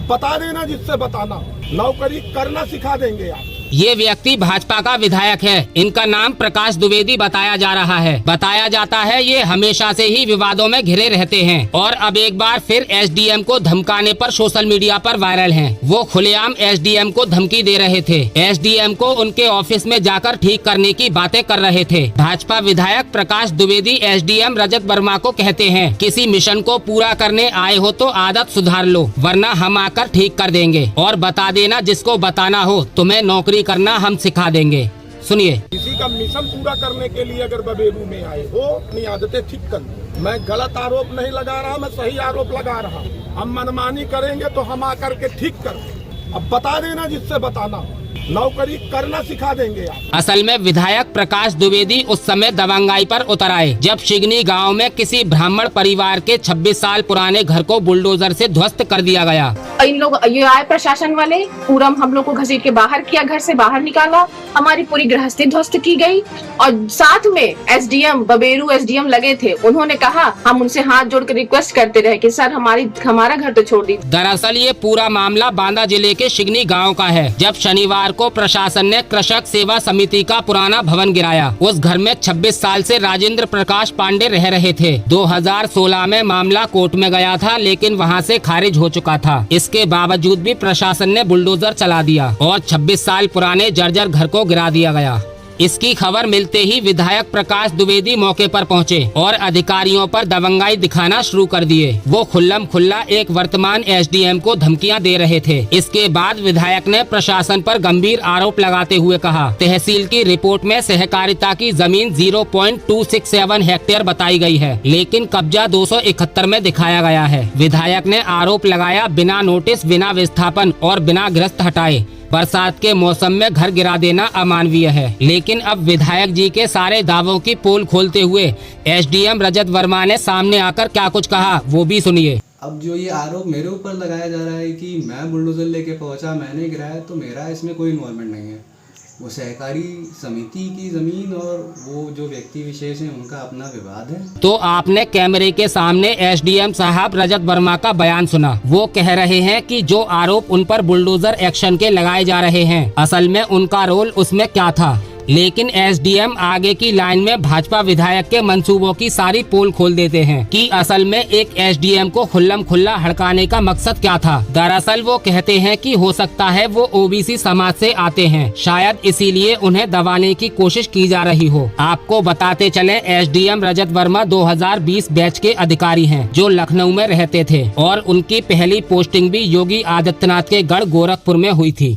अब बता देना जिससे बताना, नौकरी करना सिखा देंगे आप। ये व्यक्ति भाजपा का विधायक है। इनका नाम प्रकाश द्विवेदी बताया जा रहा है। बताया जाता है ये हमेशा से ही विवादों में घिरे रहते हैं और अब एक बार फिर एसडीएम को धमकाने पर सोशल मीडिया पर वायरल हैं। वो खुलेआम एसडीएम को धमकी दे रहे थे। एसडीएम को उनके ऑफिस में जाकर ठीक करने की बातें कर रहे थे। भाजपा विधायक प्रकाश द्विवेदी एसडीएम रजत वर्मा को कहते हैं, किसी मिशन को पूरा करने आए हो तो आदत सुधार लो, वरना हम आकर ठीक कर देंगे और बता देना जिसको बताना हो, तुम्हें नौकरी करना हम सिखा देंगे। सुनिए। किसी का मिशन पूरा करने के लिए अगर बबेरू में आए हो, अपनी आदतें ठीक कर लो। मैं गलत आरोप नहीं लगा रहा, मैं सही आरोप लगा रहा हूँ। हम मनमानी करेंगे तो हम आकर के ठीक कर देंगे। अब बता देना जिससे बताना, नौकरी करना सिखा देंगे आप। असल में विधायक प्रकाश द्विवेदी उस समय दबंगाई पर उतर आए जब शिगनी गांव में किसी ब्राह्मण परिवार के 26 साल पुराने घर को बुलडोजर से ध्वस्त कर दिया गया। इन लोग ये आए प्रशासन वाले, पूरा हम लोग को घसीट के बाहर किया, घर से बाहर निकाला, हमारी पूरी गृहस्थी ध्वस्त की गई और साथ में एसडीएम बबेरू एसडीएम लगे थे। उन्होंने कहा, हम उनसे हाथ जोड़ कर रिक्वेस्ट करते रहे कि सर हमारा घर तो छोड़ दीजिए। दरअसल ये पूरा मामला बांदा जिले के शिगनी गाँव का है। जब शनिवार को प्रशासन ने कृषक सेवा समिति का पुराना भवन गिराया। उस घर में 26 साल से राजेंद्र प्रकाश पांडे रह रहे थे। 2016 में मामला कोर्ट में गया था, लेकिन वहां से खारिज हो चुका था। इसके बावजूद भी प्रशासन ने बुलडोजर चला दिया और 26 साल पुराने जर्जर घर को गिरा दिया गया। इसकी खबर मिलते ही विधायक प्रकाश द्विवेदी मौके पर पहुंचे और अधिकारियों पर दबंगाई दिखाना शुरू कर दिए। वो खुल्लम खुल्ला एक वर्तमान एसडीएम को धमकियां दे रहे थे। इसके बाद विधायक ने प्रशासन पर गंभीर आरोप लगाते हुए कहा, तहसील की रिपोर्ट में सहकारिता की जमीन 0.267 हेक्टेयर बताई गई है, लेकिन कब्जा 271 में दिखाया गया है। विधायक ने आरोप लगाया, बिना नोटिस, बिना विस्थापन और बिना गिरफ्त हटाए बरसात के मौसम में घर गिरा देना अमानवीय है। लेकिन अब विधायक जी के सारे दावों की पोल खोलते हुए एसडीएम रजत वर्मा ने सामने आकर क्या कुछ कहा, वो भी सुनिए। अब जो ये आरोप मेरे ऊपर लगाया जा रहा है कि मैं बुलडोजर लेके पहुंचा, मैंने गिराया, तो मेरा इसमें कोई इन्वॉल्वमेंट नहीं है। वो सहकारी समिति की जमीन और वो जो व्यक्ति विशेष हैं उनका अपना विवाद है। तो आपने कैमरे के सामने एसडीएम साहब रजत वर्मा का बयान सुना। वो कह रहे हैं कि जो आरोप उन पर बुलडोजर एक्शन के लगाए जा रहे हैं, असल में उनका रोल उसमें क्या था। लेकिन एसडीएम आगे की लाइन में भाजपा विधायक के मंसूबों की सारी पोल खोल देते हैं कि असल में एक एसडीएम को खुल्लम खुल्ला हड़काने का मकसद क्या था। दरअसल वो कहते हैं कि हो सकता है वो ओबीसी समाज से आते हैं, शायद इसीलिए उन्हें दबाने की कोशिश की जा रही हो। आपको बताते चले, एसडीएम रजत वर्मा 2020 बैच के अधिकारी हैं जो लखनऊ में रहते थे और उनकी पहली पोस्टिंग भी योगी आदित्यनाथ के गढ़ गोरखपुर में हुई थी।